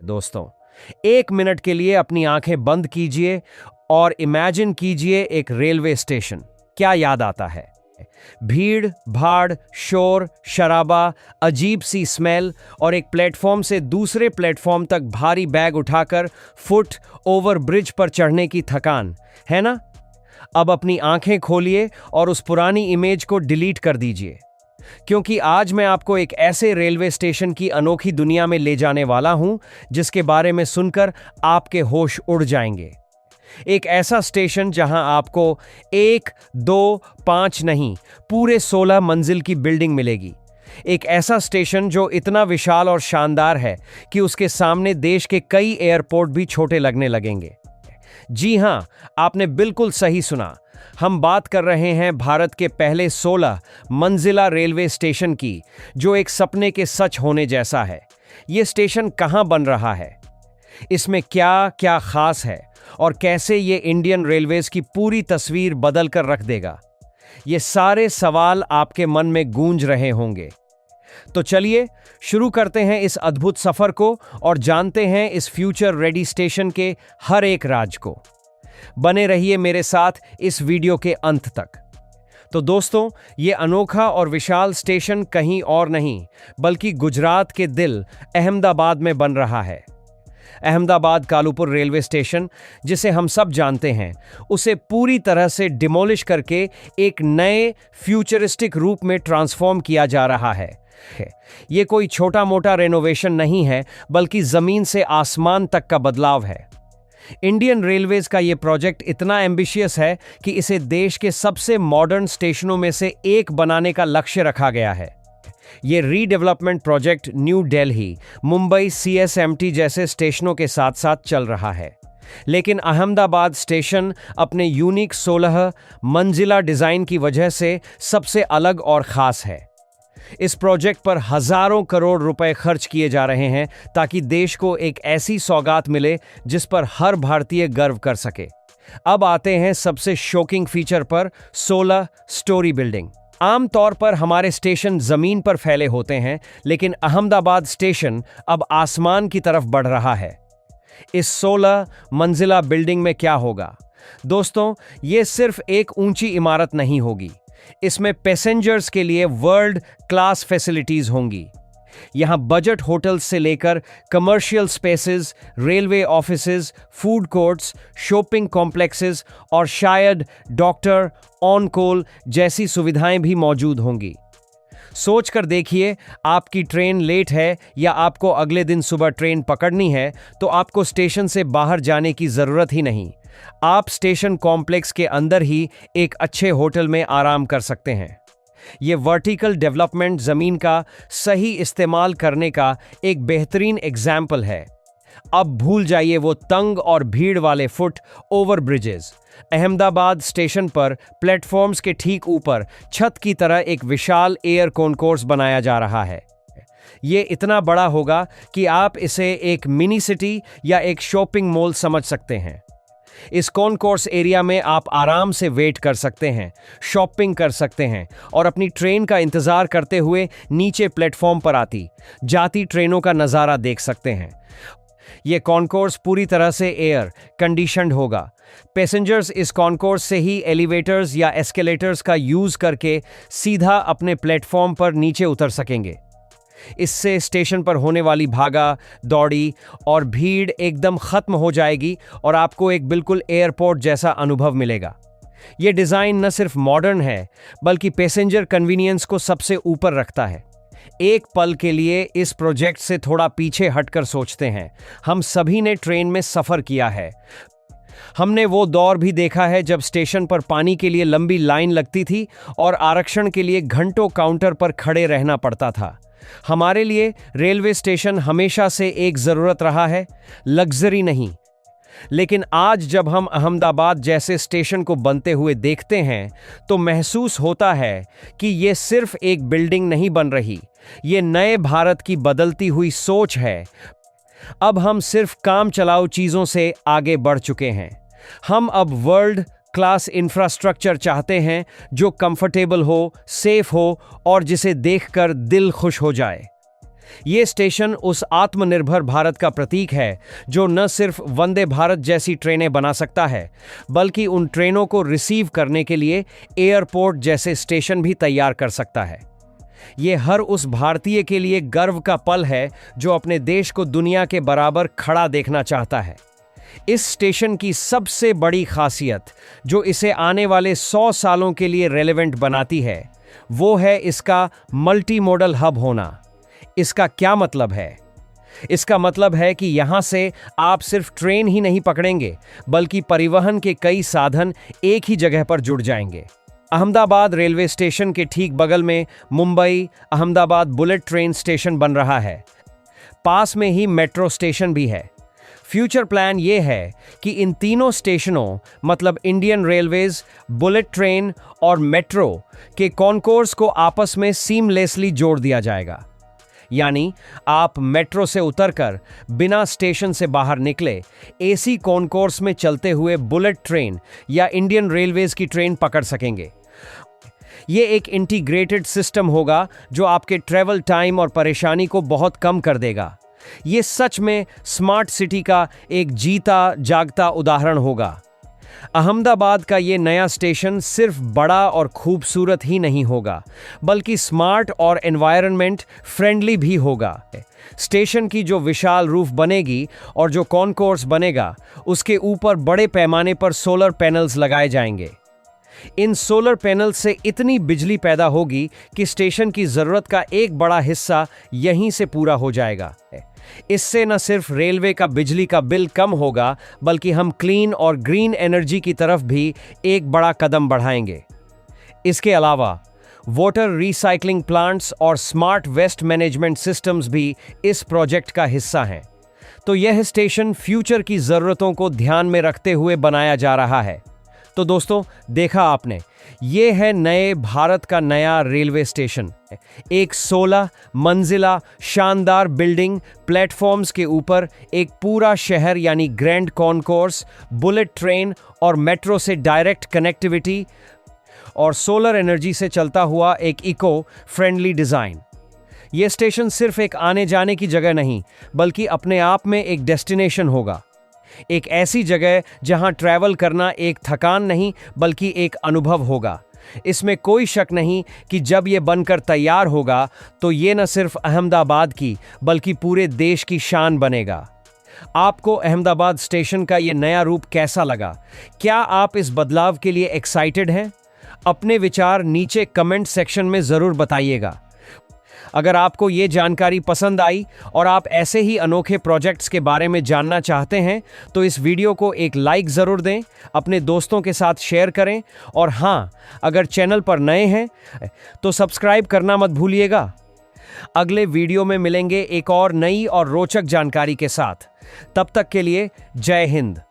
दोस्तों, 1 मिनट के लिए अपनी आंखें बंद कीजिए और इमेजिन कीजिए एक रेलवे स्टेशन। क्या याद आता है? भीड़ भाड़, शोर शराबा, अजीब सी स्मेल और एक प्लेटफॉर्म से दूसरे प्लेटफॉर्म तक भारी बैग उठाकर फुट ओवर ब्रिज पर चढ़ने की थकान, है ना? अब अपनी आंखें खोलिए और उस पुरानी इमेज को डिलीट कर दीजिए, क्योंकि आज मैं आपको एक ऐसे रेलवे स्टेशन की अनोखी दुनिया में ले जाने वाला हूं जिसके बारे में सुनकर आपके होश उड़ जाएंगे। एक ऐसा स्टेशन जहां आपको 1, 2, 5 नहीं, पूरे 16 मंजिल की बिल्डिंग मिलेगी। एक ऐसा स्टेशन जो इतना विशाल और शानदार है कि उसके सामने देश के कई एयरपोर्ट भी छोटे लगने लगेंगे। जी हां, आपने बिल्कुल सही सुना। हम बात कर रहे हैं भारत के पहले 16 मंजिला रेलवे स्टेशन की, जो एक सपने के सच होने जैसा है। यह स्टेशन कहां बन रहा है, इसमें क्या क्या खास है और कैसे ये इंडियन रेलवेज की पूरी तस्वीर बदल कर रख देगा, ये सारे सवाल आपके मन में गूंज रहे होंगे। तो चलिए शुरू करते हैं इस अद्भुत सफर को और जानते हैं इस फ्यूचर रेडी स्टेशन के हर एक राज को। बने रहिए मेरे साथ इस वीडियो के अंत तक। तो दोस्तों, ये अनोखा और विशाल स्टेशन कहीं और नहीं बल्कि गुजरात के दिल अहमदाबाद में बन रहा है। अहमदाबाद कालूपुर रेलवे स्टेशन, जिसे हम सब जानते हैं, उसे पूरी तरह से डिमोलिश करके एक नए फ्यूचरिस्टिक रूप में ट्रांसफॉर्म किया जा रहा है। ये कोई छोटा मोटा रेनोवेशन नहीं है, बल्कि जमीन से आसमान तक का बदलाव है। इंडियन रेलवेज का ये प्रोजेक्ट इतना एम्बिशियस है कि इसे देश के सबसे मॉडर्न स्टेशनों में से एक बनाने का लक्ष्य रखा गया है। ये redevelopment project new Delhi, Mumbai, CSMT जैसे स्टेशनों के साथ साथ चल रहा है, लेकिन अहमदाबाद स्टेशन अपने यूनिक 16 मंजिला डिजाइन की वजह से सबसे अलग और खास है। इस प्रोजेक्ट पर हजारों करोड़ रुपए खर्च किए जा रहे हैं ताकि देश को एक ऐसी सौगात मिले जिस पर हर भारतीय गर्व कर सके। अब आते हैं सबसे शॉकिंग फीचर पर, 16 स्टोरी बिल्डिंग। आमतौर पर हमारे स्टेशन जमीन पर फैले होते हैं, लेकिन अहमदाबाद स्टेशन अब आसमान की तरफ बढ़ रहा है। इस 16 मंजिला बिल्डिंग में क्या होगा? दोस्तों, यह सिर्फ एक ऊंची इमारत नहीं होगी, इसमें पैसेंजर्स के लिए वर्ल्ड क्लास फैसिलिटीज होंगी। यहां बजट होटल्स से लेकर commercial spaces, railway offices, food courts, shopping complexes और शायद डॉक्टर, ऑन कॉल जैसी सुविधाएं भी मौजूद होंगी। सोच कर देखिए, आपकी ट्रेन लेट है या आपको अगले दिन सुबह ट्रेन पकड़नी है, तो आपको स्टेशन से बाहर जाने की जरूरत ही नहीं। आप स्टेशन कॉम्प्लेक्स के अंदर ही एक अच्छे होटल में आराम कर सकते हैं। ये वर्टिकल डेवलपमेंट जमीन का सही इस्तेमाल करने का एक बेहतरीन एग्जाम्पल है। अब भूल जाइए वो तंग और भीड़ वाले foot over bridges. Ahmedabad station पर प्लेटफॉर्म्स के ठीक ऊपर छत की तरह एक विशाल एयर कॉन्कोर्स बनाया जा रहा है। ये इतना बड़ा होगा कि आप इसे एक मिनी सिटी या एक शॉपिंग मॉल समझ सकते हैं। इस कॉन्कोर्स एरिया में आप आराम से वेट कर सकते हैं, शॉपिंग कर सकते हैं और अपनी ट्रेन का इंतजार करते हुए नीचे प्लेटफॉर्म पर आती जाती ट्रेनों का नज़ारा देख सकते हैं। यह कॉन्कोर्स पूरी तरह से एयर कंडीशनड होगा। पैसेंजर्स इस कॉन्कोर्स से ही एलिवेटर्स या एस्केलेटर्स का यूज करके सीधा अपने प्लेटफॉर्म पर नीचे उतर सकेंगे। इससे स्टेशन पर होने वाली भागा दौड़ी और भीड़ एकदम खत्म हो जाएगी और आपको एक बिल्कुल एयरपोर्ट जैसा अनुभव मिलेगा। यह डिज़ाइन न सिर्फ मॉडर्न है, बल्कि पैसेंजर कन्वीनियंस को सबसे ऊपर रखता है। एक पल के लिए इस प्रोजेक्ट से थोड़ा पीछे हटकर सोचते हैं। हम सभी ने ट्रेन में सफ़र किया है। हमने वो दौर भी देखा है जब स्टेशन पर पानी के लिए लंबी लाइन लगती थी और आरक्षण के लिए घंटों काउंटर पर खड़े रहना पड़ता था। हमारे लिए रेलवे स्टेशन हमेशा से एक ज़रूरत रहा है, लग्जरी नहीं। लेकिन आज जब हम अहमदाबाद जैसे स्टेशन को बनते हुए देखते हैं, तो महसूस होता है कि ये सिर्फ एक बिल्डिंग नहीं बन रही, ये नए भारत की बदलती हुई सोच है। अब हम सिर्फ काम चलाऊ चीज़ों से आगे बढ़ चुके हैं। हम अब वर्ल्ड क्लास इंफ्रास्ट्रक्चर चाहते हैं जो कंफर्टेबल हो, सेफ हो और जिसे देखकर दिल खुश हो जाए। ये स्टेशन उस आत्मनिर्भर भारत का प्रतीक है जो न सिर्फ वंदे भारत जैसी ट्रेनें बना सकता है, बल्कि उन ट्रेनों को रिसीव करने के लिए एयरपोर्ट जैसे स्टेशन भी तैयार कर सकता है। ये हर उस भारतीय के लिए गर्व का पल है जो अपने देश को दुनिया के बराबर खड़ा देखना चाहता है। इस स्टेशन की सबसे बड़ी खासियत जो इसे आने वाले 100 सालों के लिए रेलेवेंट बनाती है, वो है इसका मल्टी मॉडल हब होना। इसका क्या मतलब है? इसका मतलब है कि यहां से आप सिर्फ ट्रेन ही नहीं पकड़ेंगे, बल्कि परिवहन के कई साधन एक ही जगह पर जुड़ जाएंगे। अहमदाबाद रेलवे स्टेशन के ठीक बगल में Mumbai Ahmedabad bullet train station बन रहा है। पास में ही मेट्रो स्टेशन भी है। फ्यूचर प्लान ये है कि इन तीनों स्टेशनों मतलब इंडियन रेलवेज, बुलेट ट्रेन और मेट्रो के कॉन्कोर्स को आपस में सीमलेसली जोड़ दिया जाएगा। यानी आप मेट्रो से उतरकर बिना स्टेशन से बाहर निकले एसी कॉन्कोर्स में चलते हुए बुलेट ट्रेन या इंडियन रेलवेज की ट्रेन पकड़ सकेंगे। ये एक इंटीग्रेटेड सिस्टम होगा जो आपके ट्रैवल टाइम और परेशानी को बहुत कम कर देगा। ये सच में स्मार्ट सिटी का एक जीता जागता उदाहरण होगा। अहमदाबाद का ये नया स्टेशन सिर्फ बड़ा और खूबसूरत ही नहीं होगा, बल्कि स्मार्ट और एनवायरनमेंट फ्रेंडली भी होगा। स्टेशन की जो विशाल रूफ बनेगी और जो कॉन्कोर्स बनेगा, उसके ऊपर बड़े पैमाने पर सोलर पैनल्स लगाए जाएंगे। इन सोलर पैनल से इतनी बिजली पैदा होगी कि स्टेशन की ज़रूरत का एक बड़ा हिस्सा यहीं से पूरा हो जाएगा। इससे न सिर्फ रेलवे का बिजली का बिल कम होगा, बल्कि हम क्लीन और ग्रीन एनर्जी की तरफ भी एक बड़ा कदम बढ़ाएंगे। इसके अलावा वाटर रिसाइकलिंग प्लांट्स और स्मार्ट वेस्ट मैनेजमेंट सिस्टम्स भी इस प्रोजेक्ट का हिस्सा हैं। तो यह स्टेशन फ्यूचर की ज़रूरतों को ध्यान में रखते हुए बनाया जा रहा है। तो दोस्तों, देखा आपने, ये है नए भारत का नया रेलवे स्टेशन। एक 16 मंजिला शानदार बिल्डिंग प्लेटफॉर्म्स के ऊपर एक पूरा शहर यानी ग्रैंड कॉन्कोर्स, बुलेट ट्रेन और मेट्रो से डायरेक्ट कनेक्टिविटी और सोलर एनर्जी से चलता हुआ एक इको फ्रेंडली डिज़ाइन। ये स्टेशन सिर्फ एक आने जाने की जगह नहीं, बल्कि अपने आप में एक डेस्टिनेशन होगा। एक ऐसी जगह जहां ट्रैवल करना एक थकान नहीं, बल्कि एक अनुभव होगा। इसमें कोई शक नहीं कि जब ये बनकर तैयार होगा तो ये न सिर्फ अहमदाबाद की बल्कि पूरे देश की शान बनेगा। आपको अहमदाबाद स्टेशन का ये नया रूप कैसा लगा? क्या आप इस बदलाव के लिए एक्साइटेड हैं? अपने विचार नीचे कमेंट सेक्शन में ज़रूर बताइएगा। अगर आपको ये जानकारी पसंद आई और आप ऐसे ही अनोखे प्रोजेक्ट्स के बारे में जानना चाहते हैं तो इस वीडियो को एक लाइक ज़रूर दें, अपने दोस्तों के साथ शेयर करें और हाँ, अगर चैनल पर नए हैं तो सब्सक्राइब करना मत भूलिएगा। अगले वीडियो में मिलेंगे एक और नई और रोचक जानकारी के साथ। तब तक के लिए जय हिंद।